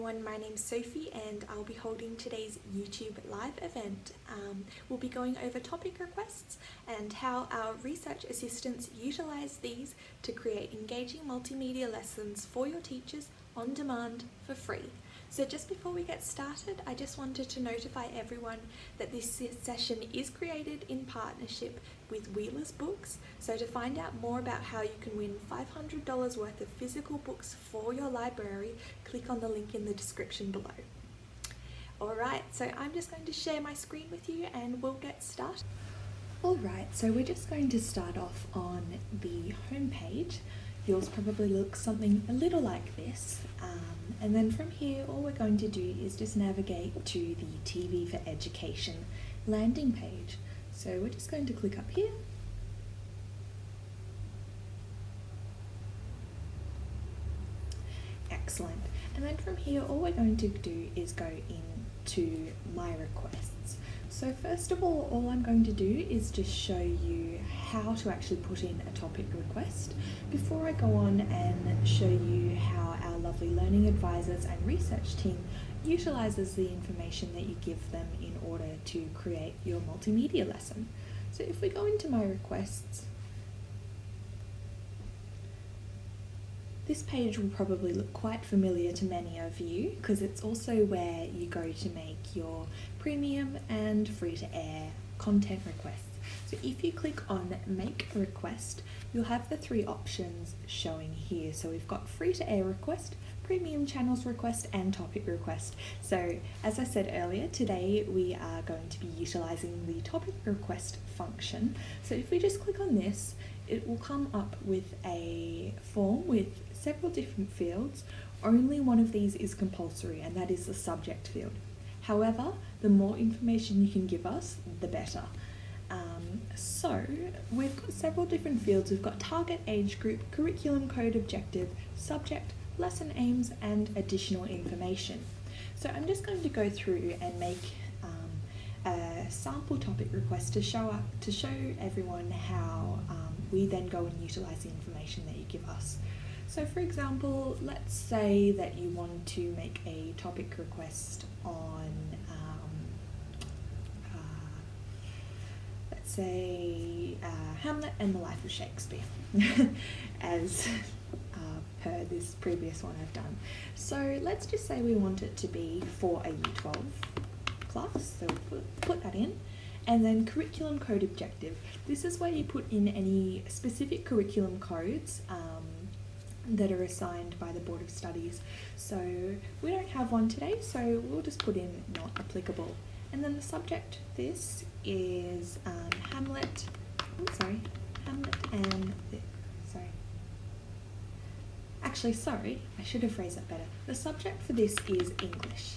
everyone, my name's Sophie and I'll be holding today's YouTube live event. We'll be going over topic requests and how our research assistants utilise these to create engaging multimedia lessons for your teachers on demand for free. So just before we get started, I just wanted to notify everyone that this session is created in partnership with Wheeler's Books. So to find out more about how you can win $500 worth of physical books for your library, click on the link in the description below. Alright, so I'm just going to share my screen with you and we'll get started. Alright, so we're just going to start off on the home page. Yours probably looks something a little like this, and then from here all we're going to do is just navigate to the TV for Education landing page. So we're just going to click up here. Excellent. And then from here all we're going to do is go into My Requests. So first of all I'm going to do is just show you how to actually put in a topic request before I go on and show you how our lovely learning advisors and research team utilises the information that you give them in order to create your multimedia lesson. So if we go into My Requests, this page will probably look quite familiar to many of you because it's also where you go to make your premium and free-to-air content requests. So if you click on Make a Request, you'll have the three options showing here. So we've got free-to-air request, premium channels request and topic request. So as I said earlier, today we are going to be utilising the topic request function. So if we just click on this, it will come up with a form with several different fields. Only one of these is compulsory, and that is the subject field. However, the more information you can give us, the better. So we've got several different fields. We've got target age group, curriculum code objective, subject, lesson aims, and additional information. So I'm just going to go through and make a sample topic request to show everyone how we then go and utilise the information that you give us. So for example, let's say that you want to make a topic request on, let's say, Hamlet and the Life of Shakespeare, as per this previous one I've done. So let's just say we want it to be for a Year 12 class, so we'll put that in. And then curriculum code objective. This is where you put in any specific curriculum codes that are assigned by the Board of Studies. So we don't have one today, so we'll just put in not applicable. And then the subject, this is Hamlet and I should have phrased that better. The subject for this is English,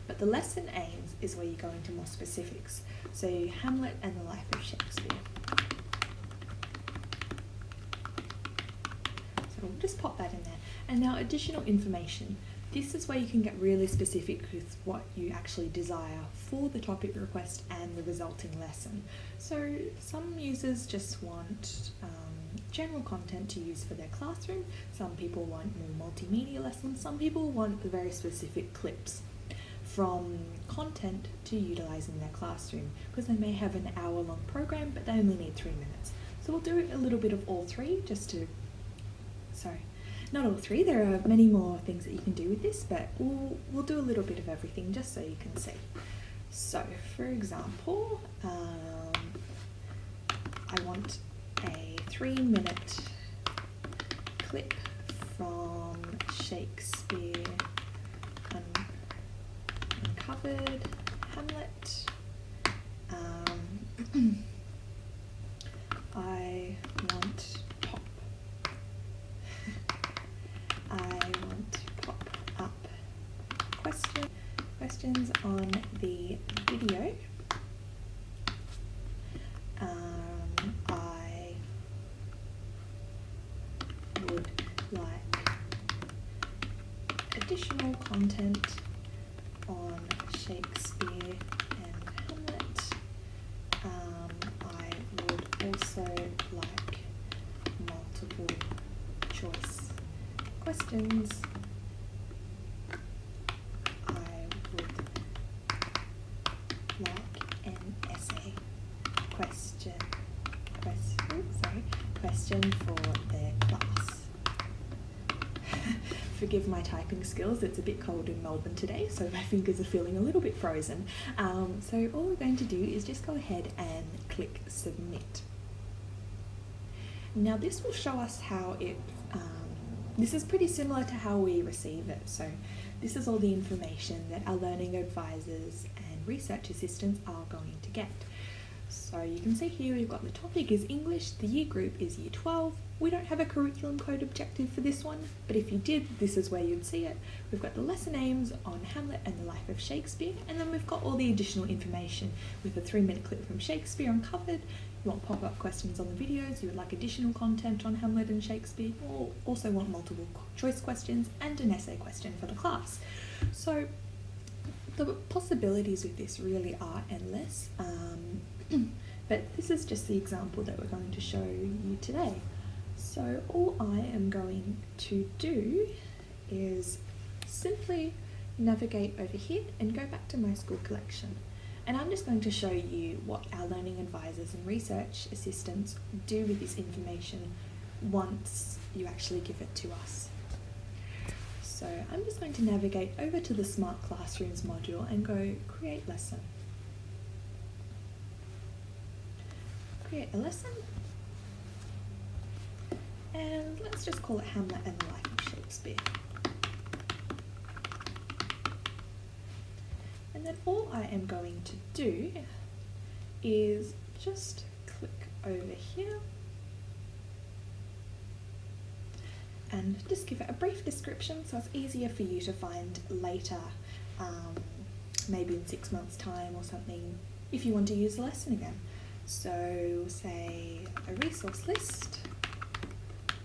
but the lesson aims is where you go into more specifics. So Hamlet and the Life of Shakespeare. So we'll just pop that in there. And now additional information. This is where you can get really specific with what you actually desire for the topic request and the resulting lesson. So some users just want general content to use for their classroom. Some people want more multimedia lessons. Some people want very specific clips from content to utilise in their classroom because they may have an hour-long program but they only need 3 minutes. So we'll do a little bit of all three not all three, there are many more things that you can do with this, but we'll do a little bit of everything just so you can see. So for example, I want a 3-minute clip from Shakespeare Uncovered Hamlet. I want pop-up questions on the video. I would like additional content on Shakespeare and Hamlet. I would also like multiple choice questions question for their class. Forgive my typing skills, it's a bit cold in Melbourne today, so my fingers are feeling a little bit frozen. So all we're going to do is just go ahead and click submit. Now this will show us how it, this is pretty similar to how we receive it. So this is all the information that our learning advisors and research assistants are going to get. So you can see here we've got the topic is English, the year group is year 12. We don't have a curriculum code objective for this one, but if you did, this is where you'd see it. We've got the lesson aims on Hamlet and the life of Shakespeare, and then we've got all the additional information with a 3-minute clip from Shakespeare uncovered. You want pop-up questions on the videos, you would like additional content on Hamlet and Shakespeare, or also want multiple choice questions and an essay question for the class. So the possibilities with this really are endless, but this is just the example that we're going to show you today. So all I am going to do is simply navigate over here and go back to my school collection. And I'm just going to show you what our learning advisors and research assistants do with this information once you actually give it to us. So I'm just going to navigate over to the Smart Classrooms module and go create lesson. Create a lesson. And let's just call it Hamlet and the Life of Shakespeare. And then all I am going to do is just click over here and just give it a brief description so it's easier for you to find later, maybe in 6 months' time or something, if you want to use the lesson again. So say a resource list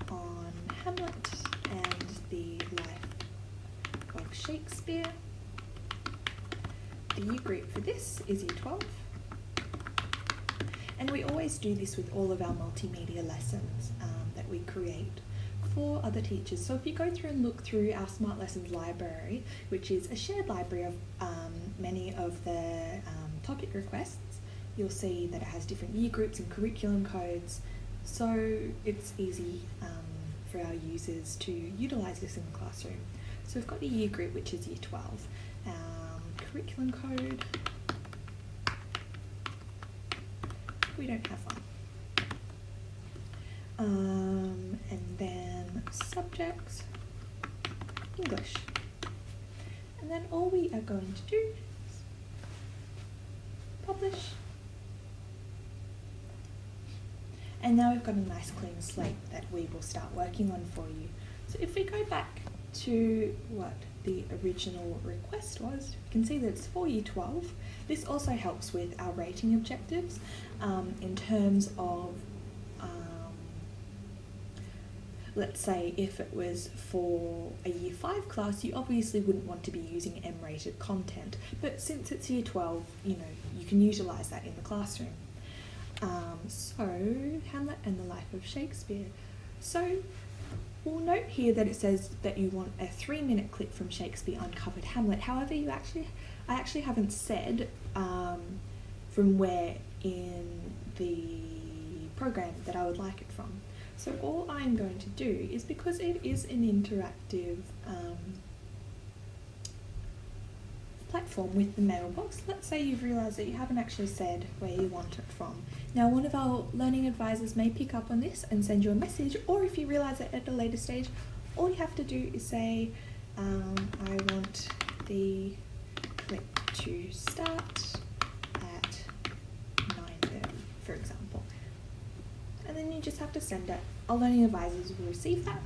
on Hamlet and the life of Shakespeare. The year group for this is year 12. And we always do this with all of our multimedia lessons that we create for other teachers. So if you go through and look through our SmartLessons library, which is a shared library of many of the topic requests, you'll see that it has different year groups and curriculum codes. So it's easy for our users to utilise this in the classroom. So we've got the year group, which is year 12. Curriculum code, we don't have one. And then subjects, English. And then all we are going to do is publish. And now we've got a nice clean slate that we will start working on for you. So if we go back to what the original request was, you can see that it's for year 12. This also helps with our rating objectives in terms of, let's say if it was for a year 5 class, you obviously wouldn't want to be using M-rated content, but since it's year 12, you can utilise that in the classroom. So Hamlet and the Life of Shakespeare. So we'll note here that it says that you want a 3-minute clip from Shakespeare uncovered Hamlet. However, I actually haven't said from where in the program that I would like it from. So all I'm going to do is, because it is an interactive platform with the mailbox, let's say you've realised that you haven't actually said where you want it from. Now one of our learning advisors may pick up on this and send you a message, or if you realise it at a later stage, all you have to do is say, I want the clip to start at 9:30, for example. And then you just have to send it. Our learning advisors will receive that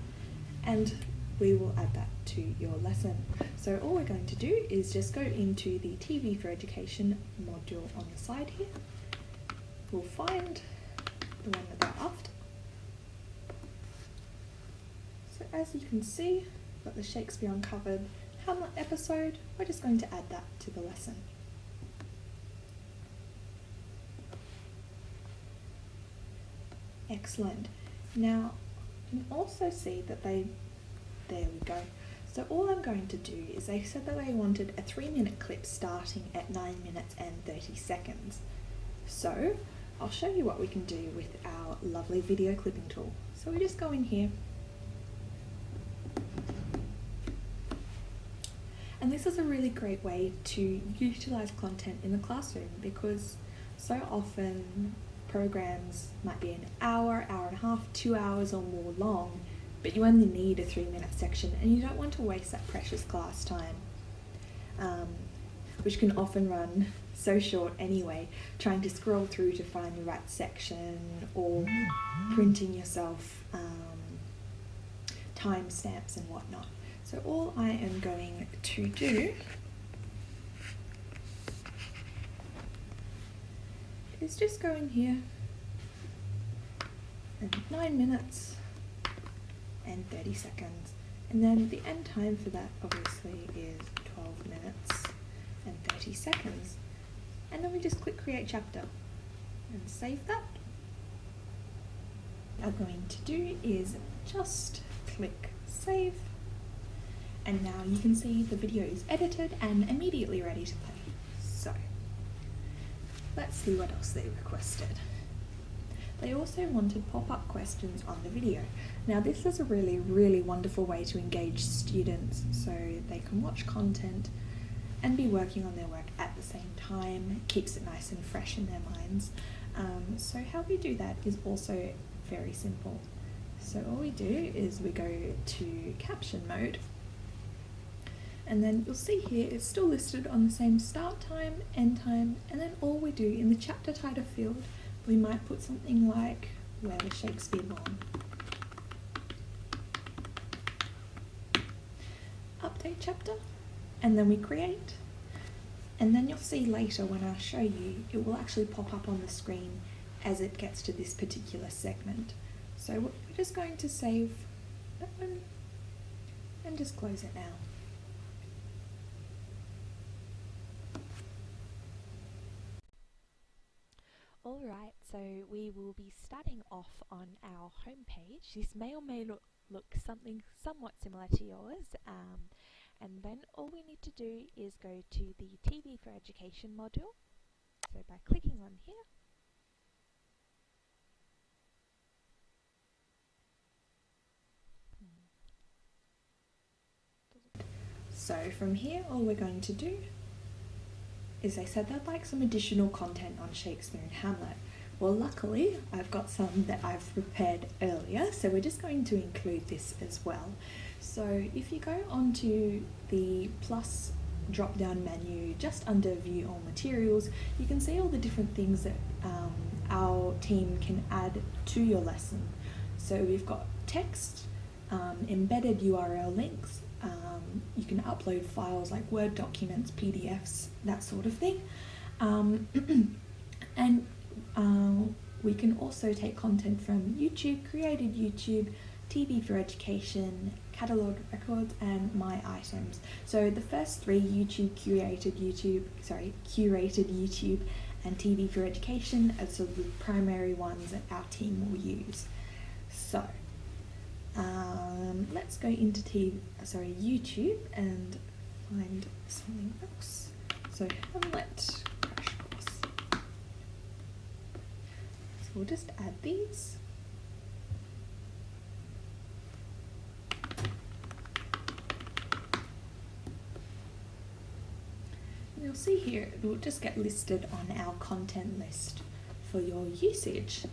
and we will add that to your lesson. So all we're going to do is just go into the TV for Education module on the side here. We'll find the one that they're after. So as you can see, we've got the Shakespeare Uncovered Hamlet episode. We're just going to add that to the lesson. Excellent. Now, you can also see that there we go. So all I'm going to do is, they said that they wanted a 3-minute clip starting at 9 minutes and 30 seconds. So I'll show you what we can do with our lovely video clipping tool. So we just go in here. And this is a really great way to utilize content in the classroom, because so often programs might be an hour, hour and a half, 2 hours or more long, but you only need a 3-minute section and you don't want to waste that precious class time, which can often run so short anyway, trying to scroll through to find the right section or printing yourself timestamps and whatnot. So all I am going to do is just go in here and 9 minutes and 30 seconds, and then the end time for that obviously is 12 minutes and 30 seconds, and then we just click create chapter and save that. What I'm going to do is just click save, and now you can see the video is edited and immediately ready to play. So let's see what else they requested. They also wanted pop-up questions on the video. Now this is a really wonderful way to engage students so they can watch content and be working on their work at the same time. It keeps it nice and fresh in their minds. So how we do that is also very simple. So all we do is we go to caption mode, and then you'll see here it's still listed on the same start time, end time, and then all we do in the chapter title field, we might put something like "Where was Shakespeare born?" Update chapter, and then we create. And then you'll see later when I show you, it will actually pop up on the screen as it gets to this particular segment. So we're just going to save that one and just close it now. Alright, so we will be starting off on our home page. This may or may look something somewhat similar to yours, and then all we need to do is go to the TV for Education module. So by clicking on here, So from here, all we're going to do is they said they'd like some additional content on Shakespeare and Hamlet. Well, luckily, I've got some that I've prepared earlier, so we're just going to include this as well. So if you go onto the plus drop-down menu just under View All Materials, you can see all the different things that our team can add to your lesson. So we've got text, embedded URL links, you can upload files like Word documents, PDFs, that sort of thing. And we can also take content from YouTube, Created YouTube, TV for Education, Catalogue Records, and My Items. So the first three, curated YouTube, and TV for Education, are sort of the primary ones that our team will use. So let's go into YouTube and find something else. So Hamlet Crash Course. So we'll just add these. And you'll see here it will just get listed on our content list for your usage.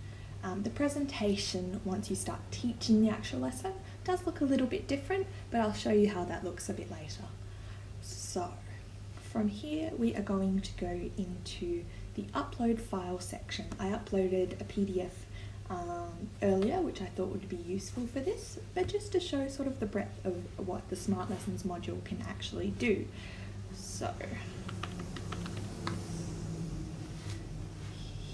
The presentation, once you start teaching the actual lesson, does look a little bit different, but I'll show you how that looks a bit later. So from here we are going to go into the upload file section. I uploaded a PDF earlier, which I thought would be useful for this, but just to show sort of the breadth of what the SmartLessons module can actually do. So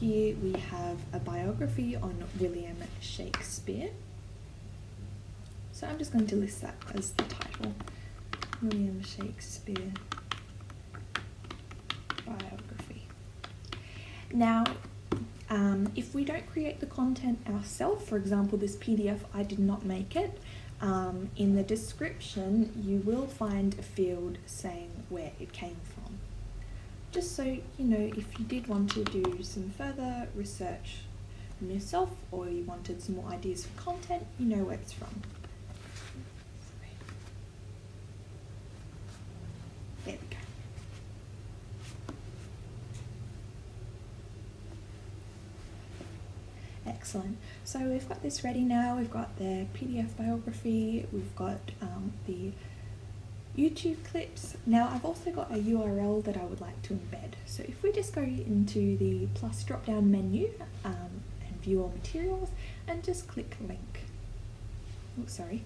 here we have a biography on William Shakespeare. So I'm just going to list that as the title. William Shakespeare biography. Now, if we don't create the content ourselves, for example, this PDF, I did not make it, in the description you will find a field saying where it came from. Just so you know, if you did want to do some further research from yourself, or you wanted some more ideas for content, you know where it's from. There we go. Excellent. So we've got this ready now. We've got the PDF biography, we've got the YouTube clips. Now I've also got a URL that I would like to embed. So if we just go into the plus drop down menu and view all materials and just click link. Oh, sorry.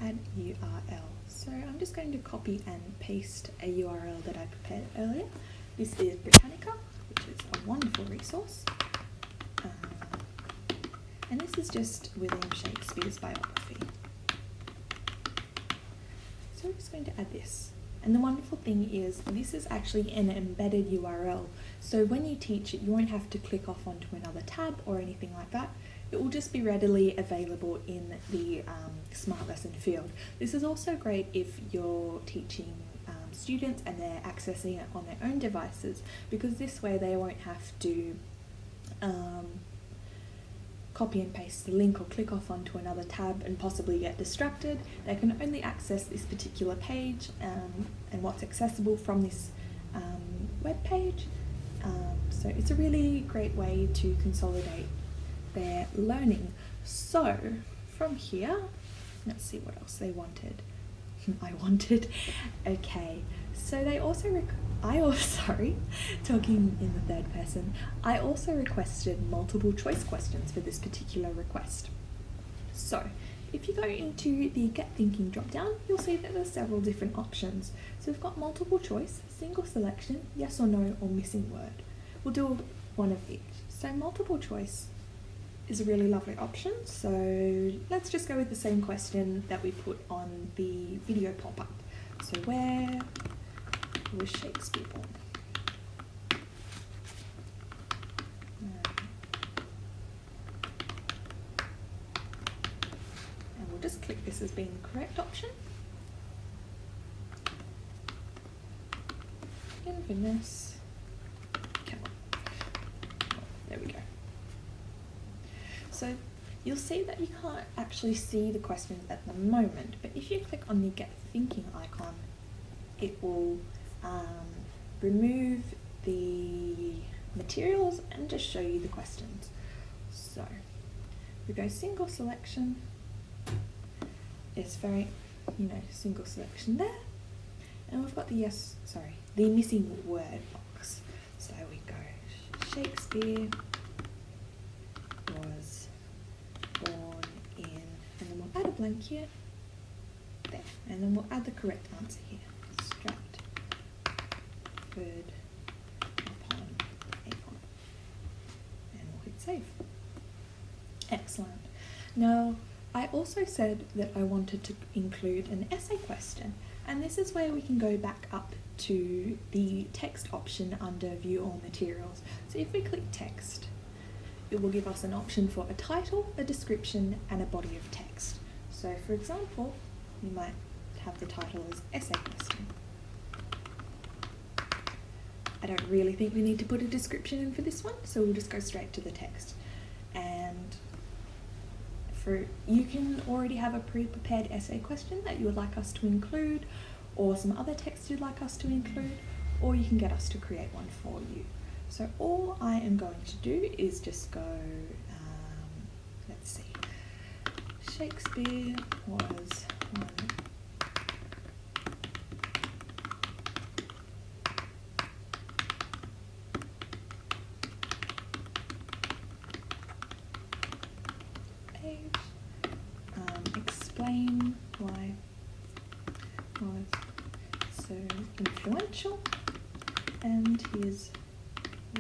Add URL. So I'm just going to copy and paste a URL that I prepared earlier. This is Britannica, which is a wonderful resource. And this is just William Shakespeare's biography. So we're just going to add this. And the wonderful thing is this is actually an embedded URL. So when you teach it, you won't have to click off onto another tab or anything like that. It will just be readily available in the Smart Lesson field. This is also great if you're teaching students and they're accessing it on their own devices, because this way they won't have to copy and paste the link or click off onto another tab and possibly get distracted. They can only access this particular page and what's accessible from this web page. So it's a really great way to consolidate their learning. So from here, let's see what else they wanted. Okay, so they also talking in the third person, I also requested multiple choice questions for this particular request. So if you go into the Get Thinking drop down, you'll see that there's several different options. So we've got multiple choice, single selection, yes or no, or missing word. We'll do one of each. So multiple choice is a really lovely option. So let's just go with the same question that we put on the video pop-up. So where was Shakespeare born? And we'll just click this as being the correct option. Inverness. Come on. There we go. So you'll see that you can't actually see the questions at the moment, but if you click on the Get Thinking icon, it will remove the materials and just show you the questions. So we go single selection. It's very, single selection there. And we've got the the missing word box. So we go Shakespeare was born in, and then we'll add a blank here, there, and then we'll add the correct answer here. Stratford upon Avon, and we'll hit save. Excellent. Now, I also said that I wanted to include an essay question, and this is where we can go back up to the text option under View All Materials. So if we click Text, it will give us an option for a title, a description, and a body of text. So for example, you might have the title as Essay Question. I don't really think we need to put a description in for this one, so we'll just go straight to the text. And you can already have a pre-prepared essay question that you would like us to include, or some other text you'd like us to include, or you can get us to create one for you. So all I am going to do is just go, let's see, Shakespeare was one age, explain why was so influential and his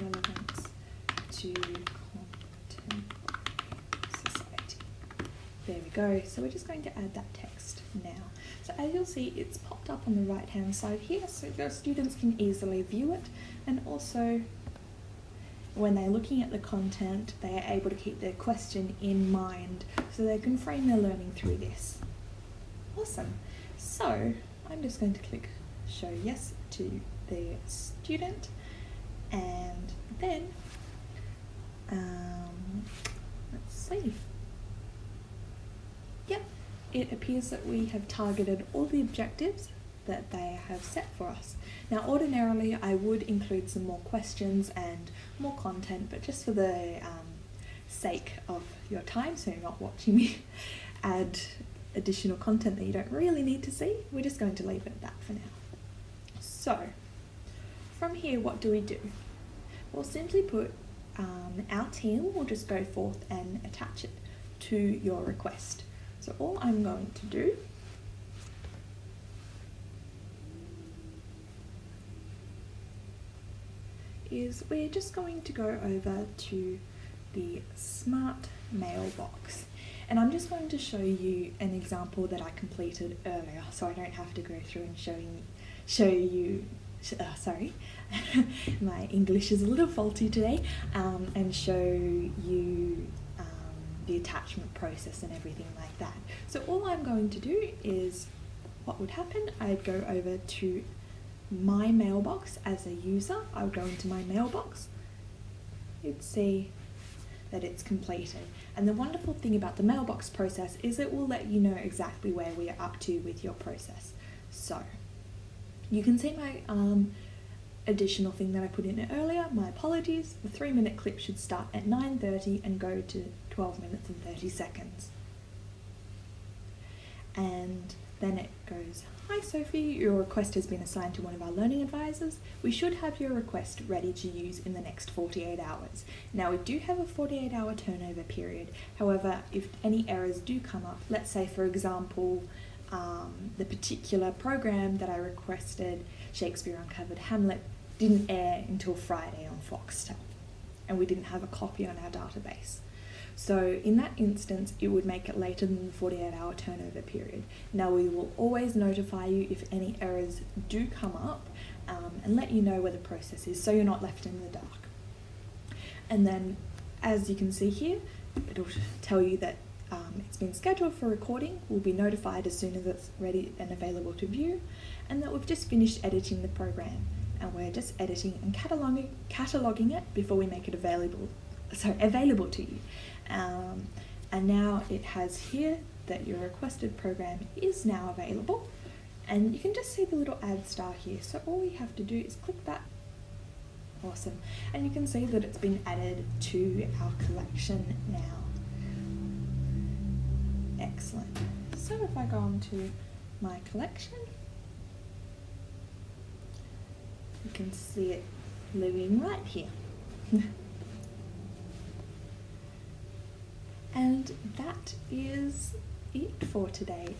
relevance to contemporary society. There we go. So we're just going to add that text now. So as you'll see, it's popped up on the right hand side here, so your students can easily view it, and also when they're looking at the content, they are able to keep their question in mind so they can frame their learning through this. Awesome. So I'm just going to click show yes to the student, and then let's see. Yep, it appears that we have targeted all the objectives that they have set for us. Now ordinarily I would include some more questions and more content, but just for the sake of your time, so you're not watching me add additional content that you don't really need to see, we're just going to leave it at that for now. So from here, what do? Well, simply put, our team will just go forth and attach it to your request. So all I'm going to do is we're just going to go over to the Smart Mailbox, and I'm just going to show you an example that I completed earlier, so I don't have to go through and show you sorry, my English is a little faulty today, and show you the attachment process and everything like that. So all I'm going to do is, what would happen, I'd go over to my mailbox as a user. I would go into my mailbox, you'd see that it's completed. And the wonderful thing about the mailbox process is it will let you know exactly where we are up to with your process. So you can see my additional thing that I put in earlier. My apologies, the 3-minute clip should start at 9:30 and go to 12 minutes and 30 seconds. And then it goes, "Hi Sophie, your request has been assigned to one of our learning advisors. We should have your request ready to use in the next 48 hours. Now we do have a 48-hour turnover period. However, if any errors do come up, let's say for example, the particular program that I requested, Shakespeare Uncovered Hamlet, didn't air until Friday on Foxtel, and we didn't have a copy on our database. So in that instance, it would make it later than the 48-hour turnover period. Now we will always notify you if any errors do come up, and let you know where the process is, so you're not left in the dark. And then, as you can see here, it'll tell you that it's been scheduled for recording. We'll be notified as soon as it's ready and available to view, and that we've just finished editing the program, and we're just editing and cataloging it before we make it available to you. And now it has here that your requested program is now available, and you can just see the little add star here. So all we have to do is click that. Awesome. And you can see that it's been added to our collection now. Excellent. So if I go on to my collection, you can see it living right here. And that is it for today.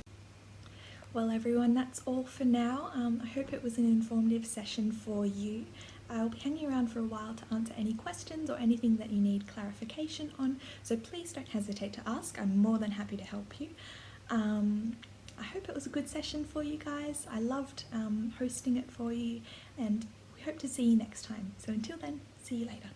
Well everyone, that's all for now. I hope it was an informative session for you. I'll be hanging around for a while to answer any questions or anything that you need clarification on, so please don't hesitate to ask. I'm more than happy to help you. I hope it was a good session for you guys. I loved hosting it for you, and we hope to see you next time. So until then, see you later.